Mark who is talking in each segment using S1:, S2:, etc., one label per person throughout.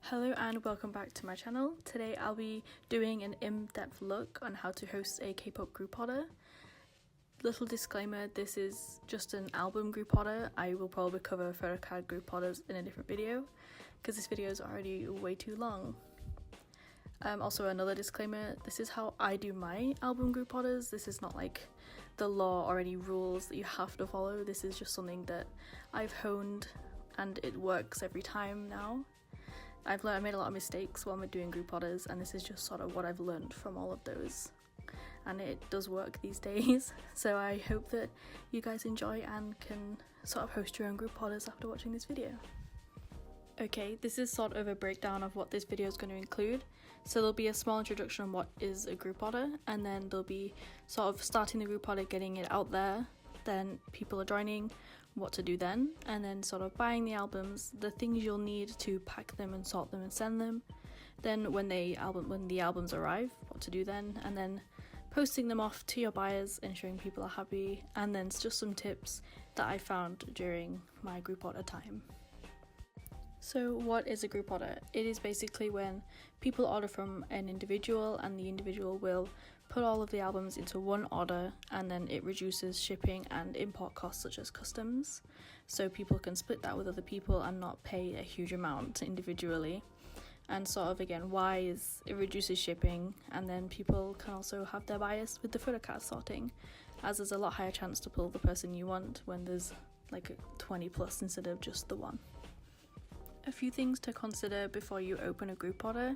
S1: Hello and welcome back to my channel. Today I'll be doing an in-depth look on how to host a K-pop group order. Little disclaimer, this is just an album group order. I will probably cover photocard group orders in a different video because this video is already way too long. Also another disclaimer, this is how I do my album group orders. This is not like the law or any rules that you have to follow. This is just something that I've honed and it works every time now. I made a lot of mistakes while I'm doing group orders, and this is just sort of what I've learned from all of those, and it does work these days. So I hope that you guys enjoy and can sort of host your own group orders after watching this video. Okay, this is sort of a breakdown of what this video is going to include. So there'll be a small introduction on what is a group order, and then there'll be sort of starting the group order, getting it out there, then people are joining, what to do then, and then sort of buying the albums, the things you'll need to pack them and sort them and send them, then when the albums arrive, what to do then, and then posting them off to your buyers, ensuring people are happy, and then it's just some tips that I found during my group order time. So what is a group order? It is basically when people order from an individual and the individual will put all of the albums into one order, and then it reduces shipping and import costs such as customs, so people can split that with other people and not pay a huge amount individually. And sort of again, why is it reduces shipping, and then people can also have their bias with the photocard sorting, as there's a lot higher chance to pull the person you want when there's like 20 plus instead of just the one. A few things to consider before you open a group order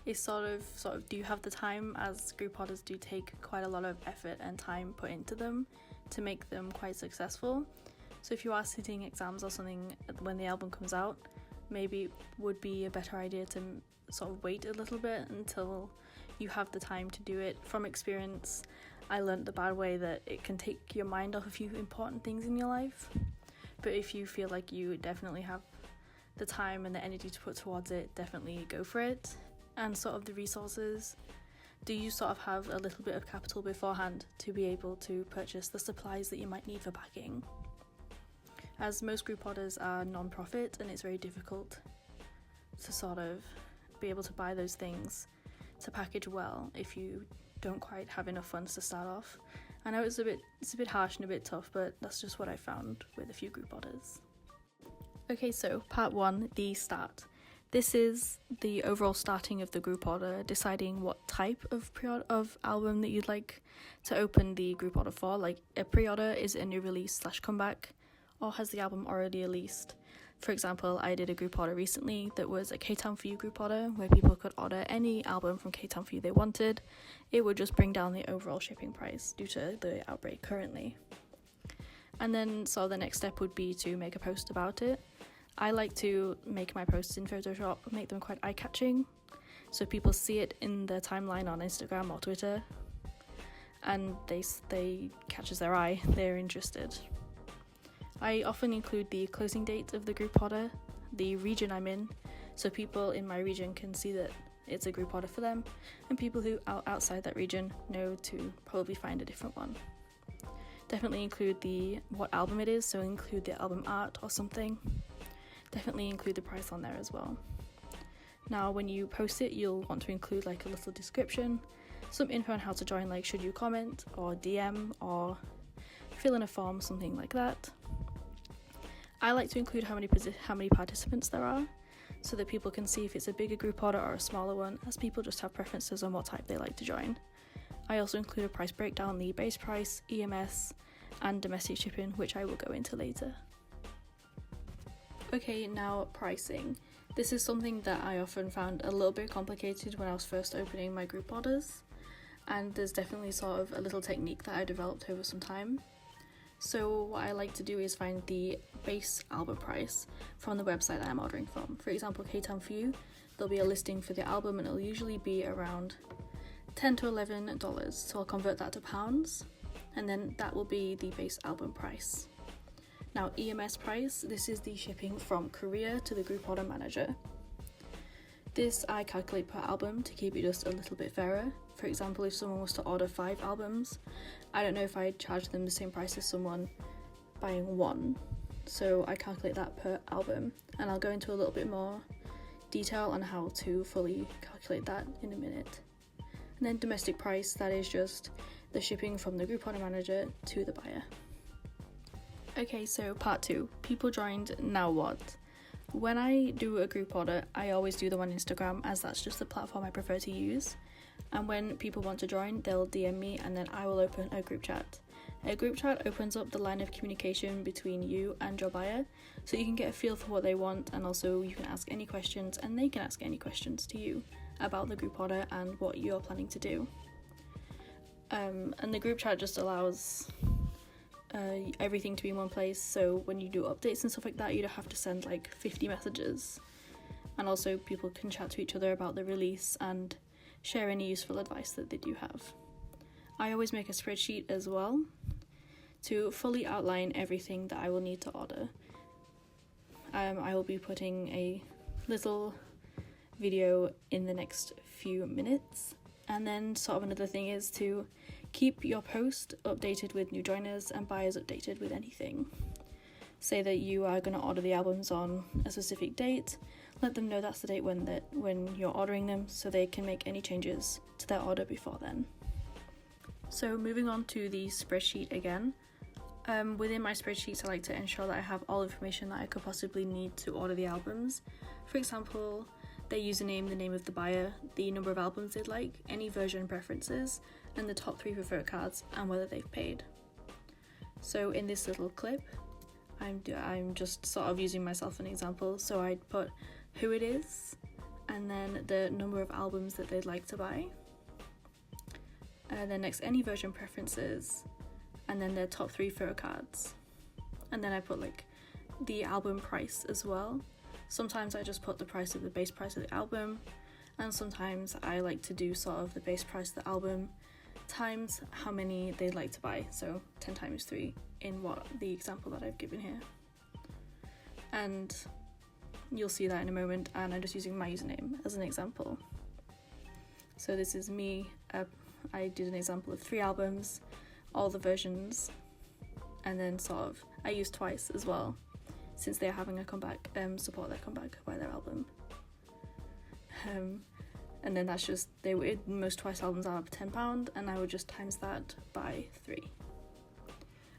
S1: is sort of do you have the time, as group orders do take quite a lot of effort and time put into them to make them quite successful. So if you are sitting exams or something when the album comes out, maybe it would be a better idea to sort of wait a little bit until you have the time to do it. From experience, I learned the bad way that it can take your mind off a few important things in your life, but if you feel like you definitely have the time and the energy to put towards it, definitely go for it. And sort of the resources, do you sort of have a little bit of capital beforehand to be able to purchase the supplies that you might need for packing? As most group orders are non-profit and it's very difficult to sort of be able to buy those things to package well if you don't quite have enough funds to start off. I know it's a bit harsh and a bit tough, but that's just what I found with a few group orders. Okay, so part 1, the start. This is the overall starting of the group order, deciding what type of album that you'd like to open the group order for. Like a pre-order is a new release / comeback, or has the album already released. For example, I did a group order recently that was a K-Town For You group order where people could order any album from K-Town For You they wanted. It would just bring down the overall shipping price due to the outbreak currently. And then so the next step would be to make a post about it. I like to make my posts in Photoshop, make them quite eye-catching, so people see it in their timeline on Instagram or Twitter, and they catches their eye, they're interested. I often include the closing date of the group order, the region I'm in, so people in my region can see that it's a group order for them, and people who are outside that region know to probably find a different one. Definitely include what album it is, so include the album art or something. Definitely include the price on there as well. Now when you post it, you'll want to include like a little description, some info on how to join, like should you comment or DM or fill in a form, something like that. I like to include how many participants there are, so that people can see if it's a bigger group order or a smaller one, as people just have preferences on what type they like to join. I also include a price breakdown, the base price, EMS, and domestic shipping, which I will go into later. Okay, now pricing. This is something that I often found a little bit complicated when I was first opening my group orders, and there's definitely sort of a little technique that I developed over some time. So what I like to do is find the base album price from the website that I'm ordering from. For example, K-Town For You, there'll be a listing for the album and it'll usually be around $10 to $11, so I'll convert that to pounds, and then that will be the base album price. Now EMS price, this is the shipping from courier to the group order manager. This I calculate per album to keep it just a little bit fairer. For example, if someone was to order 5 albums, I don't know if I'd charge them the same price as someone buying one, so I calculate that per album, and I'll go into a little bit more detail on how to fully calculate that in a minute. And then domestic price, that is just the shipping from the group order manager to the buyer. Okay, so part 2, people joined, now what? When I do a group order, I always do them on Instagram, as that's just the platform I prefer to use. And when people want to join, they'll DM me and then I will open a group chat. A group chat opens up the line of communication between you and your buyer, so you can get a feel for what they want, and also you can ask any questions and they can ask any questions to you about the group order and what you're planning to do. And the group chat just allows everything to be in one place, so when you do updates and stuff like that, you don't have to send like 50 messages. And also people can chat to each other about the release and share any useful advice that they do have. I always make a spreadsheet as well to fully outline everything that I will need to order. I will be putting a little video in the next few minutes. And then sort of another thing is to keep your post updated with new joiners and buyers updated with anything. Say that you are going to order the albums on a specific date, let them know that's the date when you're ordering them, so they can make any changes to their order before then. So moving on to the spreadsheet again. Within my spreadsheets, I like to ensure that I have all information that I could possibly need to order the albums. For example, their username, the name of the buyer, the number of albums they'd like, any version preferences, and the top 3 preferred cards, and whether they've paid. So in this little clip, I'm just sort of using myself as an example, so I'd put who it is, and then the number of albums that they'd like to buy, and then next any version preferences, and then their top 3 photo cards. And then I put like the album price as well. Sometimes I just put the price of the base price of the album, and sometimes I like to do sort of the base price of the album times how many they'd like to buy, so 10 times 3 in the example that I've given here. And you'll see that in a moment, and I'm just using my username as an example. So this is me. I did an example of 3 albums, all the versions, and then sort of I used twice as well, since they're having a comeback, support their comeback by their album. And then that's just, most twice albums are £10, and I would just times that by 3.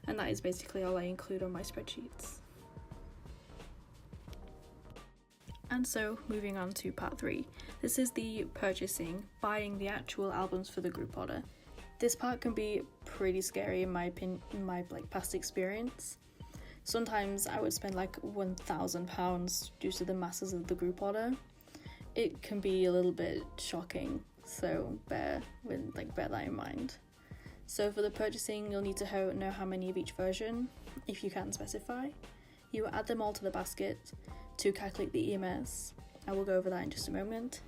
S1: And that is basically all I include on my spreadsheets. And so, moving on to part 3. This is the purchasing, buying the actual albums for the group order. This part can be pretty scary in my opinion, in my past experience. Sometimes I would spend like £1,000 due to the masses of the group order. It can be a little bit shocking, so bear that in mind. So for the purchasing, you'll need to know how many of each version, if you can specify. You add them all to the basket to calculate the EMS. I will go over that in just a moment.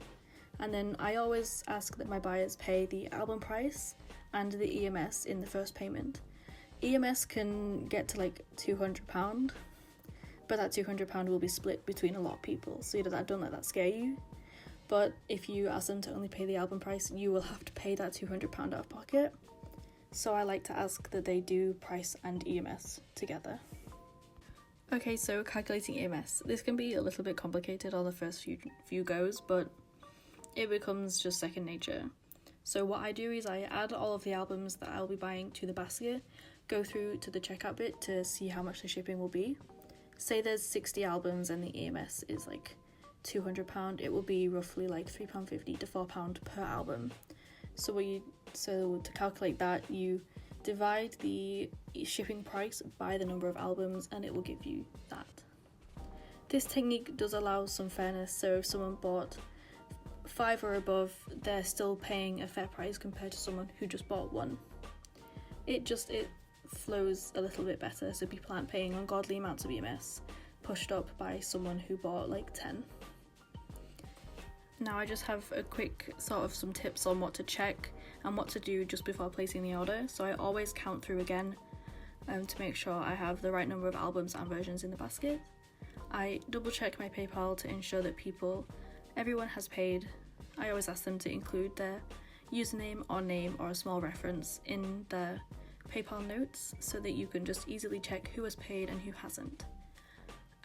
S1: And then I always ask that my buyers pay the album price and the EMS in the first payment. EMS can get to like £200, but that £200 will be split between a lot of people, so don't let that scare you. But if you ask them to only pay the album price, you will have to pay that £200 out of pocket. So I like to ask that they do price and EMS together. Okay, so calculating EMS. This can be a little bit complicated on the first few goes, but it becomes just second nature. So what I do is I add all of the albums that I'll be buying to the basket, go through to the checkout bit to see how much the shipping will be. Say there's 60 albums and the EMS is like £200, it will be roughly like £3.50 to £4 per album. So to calculate that, you divide the shipping price by the number of albums and it will give you that. This technique does allow some fairness, so if someone bought 5 or above, they're still paying a fair price compared to someone who just bought 1. It flows a little bit better, so people aren't paying ungodly amounts of EMS pushed up by someone who bought like 10. Now I just have a quick sort of some tips on what to check and what to do just before placing the order. So I always count through again to make sure I have the right number of albums and versions in the basket. I double check my PayPal to ensure that everyone has paid. I always ask them to include their username or name or a small reference in their PayPal notes so that you can just easily check who has paid and who hasn't.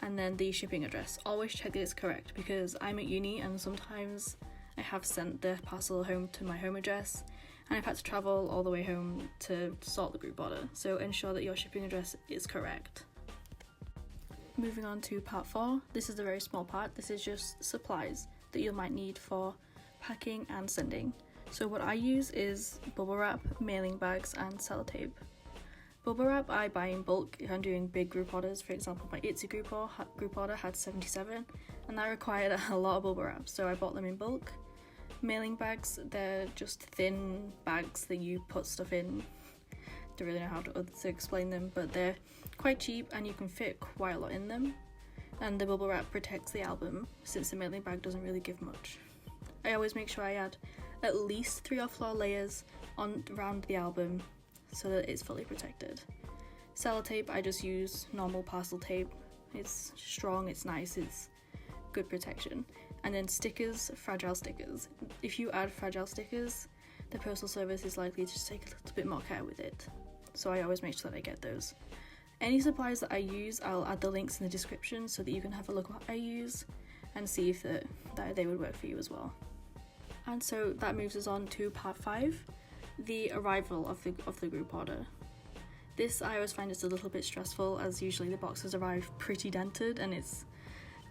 S1: and then the shipping address. Always check that it's correct, because I'm at uni and sometimes I have sent the parcel home to my home address and I've had to travel all the way home to sort the group order, so ensure that your shipping address is correct. Moving on to part 4, this is a very small part. This is just supplies that you might need for packing and sending. So what I use is bubble wrap, mailing bags and sellotape. Bubble wrap I buy in bulk if I'm doing big group orders. For example, my Etsy group order had 77 and that required a lot of bubble wrap, so I bought them in bulk. Mailing bags, they're just thin bags that you put stuff in. Don't really know how to explain them, but they're quite cheap and you can fit quite a lot in them. And the bubble wrap protects the album, since the mailing bag doesn't really give much. I always make sure I add at least 3 or 4 layers around the album so that it's fully protected. Sellotape, I just use normal parcel tape. It's strong, it's nice, it's good protection. And then stickers, fragile stickers. If you add fragile stickers, the postal service is likely to just take a little bit more care with it. So I always make sure that I get those. Any supplies that I use, I'll add the links in the description so that you can have a look at what I use and see if that they would work for you as well. And so that moves us on to part 5, the arrival of the group order. This I always find is a little bit stressful, as usually the boxes arrive pretty dented and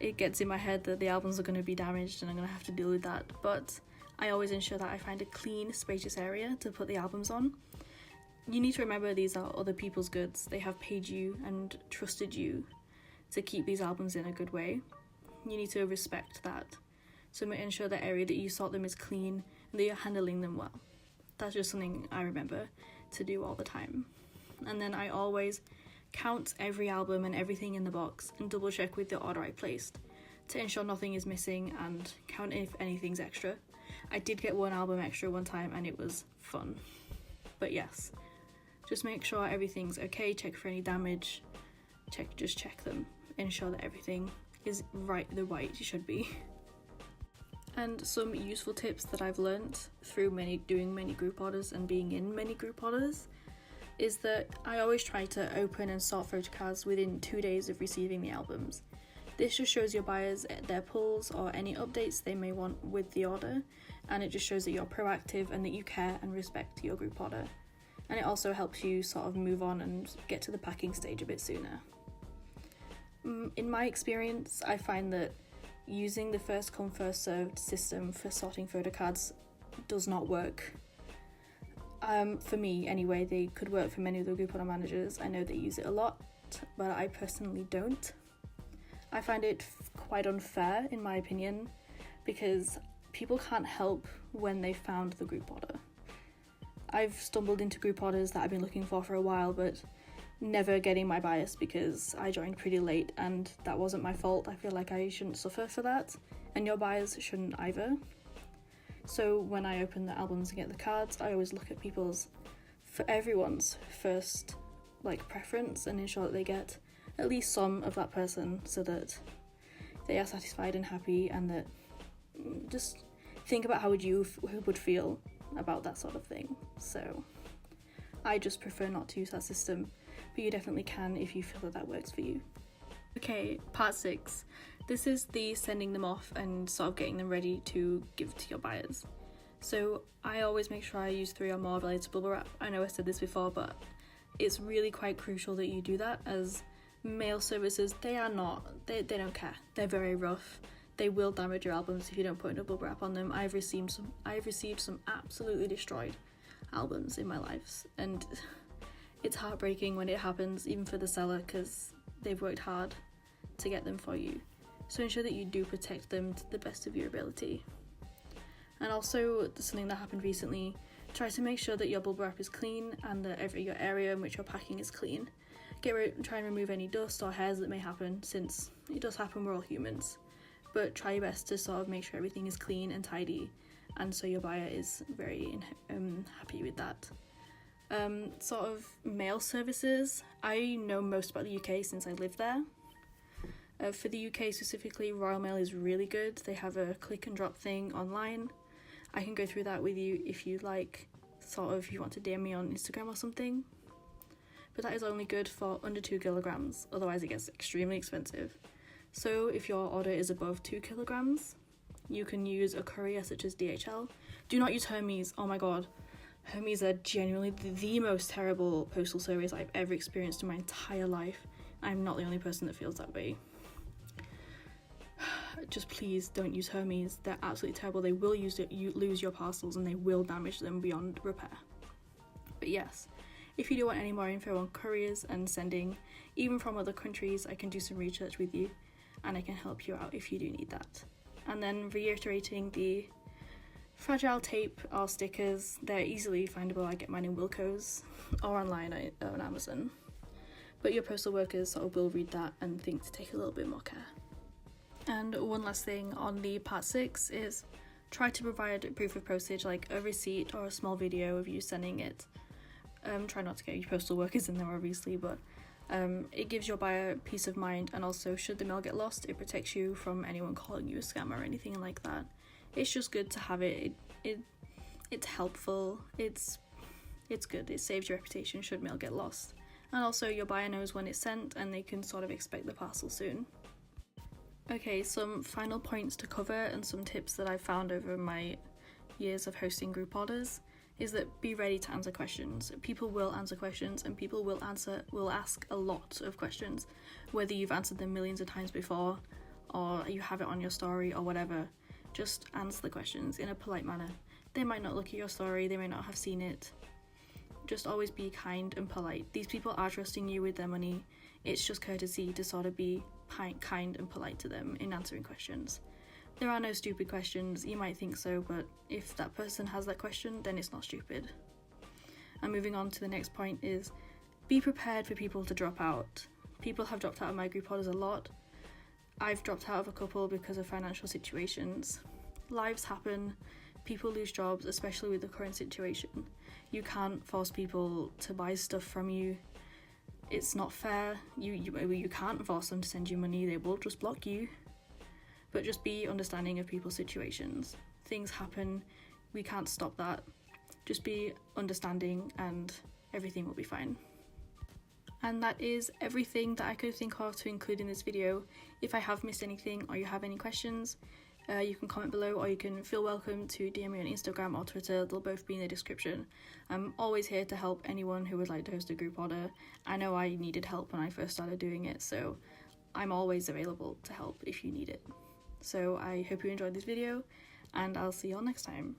S1: it gets in my head that the albums are going to be damaged and I'm going to have to deal with that, but I always ensure that I find a clean, spacious area to put the albums on. You need to remember these are other people's goods. They have paid you and trusted you to keep these albums in a good way. You need to respect that. So ensure the area that you sort them is clean and that you're handling them well. That's just something I remember to do all the time. And then I always count every album and everything in the box and double check with the order I placed to ensure nothing is missing and count if anything's extra. I did get 1 album extra one time and it was fun. But yes, just make sure everything's okay, check for any damage, just check them, ensure that everything is the way it should be. And some useful tips that I've learnt through doing many group orders and being in many group orders is that I always try to open and sort photocards within 2 days of receiving the albums. This just shows your buyers their pulls or any updates they may want with the order, and it just shows that you're proactive and that you care and respect your group order. And it also helps you sort of move on and get to the packing stage a bit sooner. In my experience, I find that using the first come first served system for sorting photocards does not work. For me anyway. They could work for many of the group order managers. I know they use it a lot, but I personally don't. I find it quite unfair in my opinion, because people can't help when they found the group order. I've stumbled into group orders that I've been looking for a while, but never getting my bias because I joined pretty late and that wasn't my fault. I feel like I shouldn't suffer for that, and your buyers shouldn't either. So when I open the albums and get the cards, I always look at everyone's first preference and ensure that they get at least some of that person so that they are satisfied and happy, and that just think about who would feel about that sort of thing. So I just prefer not to use that system, but you definitely can if you feel that works for you. Okay, part 6. This is the sending them off and sort of getting them ready to give to your buyers. So I always make sure I use 3 or more related to bubble wrap. I know I said this before, but it's really quite crucial that you do that, as mail services, they don't care. They're very rough. They will damage your albums if you don't put enough bubble wrap on them. I've received some absolutely destroyed albums in my life, and it's heartbreaking when it happens, even for the seller, because they've worked hard to get them for you. So ensure that you do protect them to the best of your ability. And also, something that happened recently, try to make sure that your bubble wrap is clean and that your area in which you're packing is clean. Try and remove any dust or hairs that may happen, since it does happen, we're all humans. But try your best to sort of make sure everything is clean and tidy, and so your buyer is very happy with that. Sort of mail services, I know most about the UK since I live there. For the UK specifically, Royal Mail is really good. They have a click and drop thing online. I can go through that with you if you like, if you want to DM me on Instagram or something. But that is only good for under 2 kilograms, otherwise it gets extremely expensive. So if your order is above 2 kilograms, you can use a courier such as DHL. Do not use Hermes. Oh my god. Hermes are genuinely the most terrible postal service I've ever experienced in my entire life. I'm not the only person that feels that way. Just please don't use Hermes. They're absolutely terrible. They will lose your parcels and they will damage them beyond repair. But yes, if you do want any more info on couriers and sending, even from other countries, I can do some research with you and I can help you out if you do need that. And then reiterating, the fragile tape or stickers, they're easily findable. I get mine in Wilko's or online on Amazon. But your postal workers sort of will read that and think to take a little bit more care. And one last thing on the part 6 is try to provide proof of postage, like a receipt or a small video of you sending it. Try not to get your postal workers in there obviously, but it gives your buyer peace of mind, and also should the mail get lost, it protects you from anyone calling you a scammer or anything like that. It's just good to have it. It's helpful. It's good. It saves your reputation should mail get lost. And also your buyer knows when it's sent and they can sort of expect the parcel soon. Okay, some final points to cover and some tips that I've found over my years of hosting group orders is that be ready to answer questions. People will answer questions and people will ask a lot of questions, whether you've answered them millions of times before or you have it on your story or whatever. Just answer the questions in a polite manner. They might not look at your story, they may not have seen it. Just always be kind and polite. These people are trusting you with their money. It's just courtesy to sort of be kind and polite to them in answering questions. There are no stupid questions. You might think so, but if that person has that question, then it's not stupid. And moving on to the next point is be prepared for people to drop out. People have dropped out of my group orders a lot. I've dropped out of a couple because of financial situations. Lives happen. People lose jobs, especially with the current situation. You can't force people to buy stuff from you. It's not fair. You can't force them to send you money. They will just block you. But just be understanding of people's situations. Things happen. We can't stop that. Just be understanding and everything will be fine. And that is everything that I could think of to include in this video. If I have missed anything or you have any questions, you can comment below, or you can feel welcome to DM me on Instagram or Twitter. They'll both be in the description. I'm always here to help anyone who would like to host a group order. I know I needed help when I first started doing it, so I'm always available to help if you need it. So I hope you enjoyed this video, and I'll see you all next time.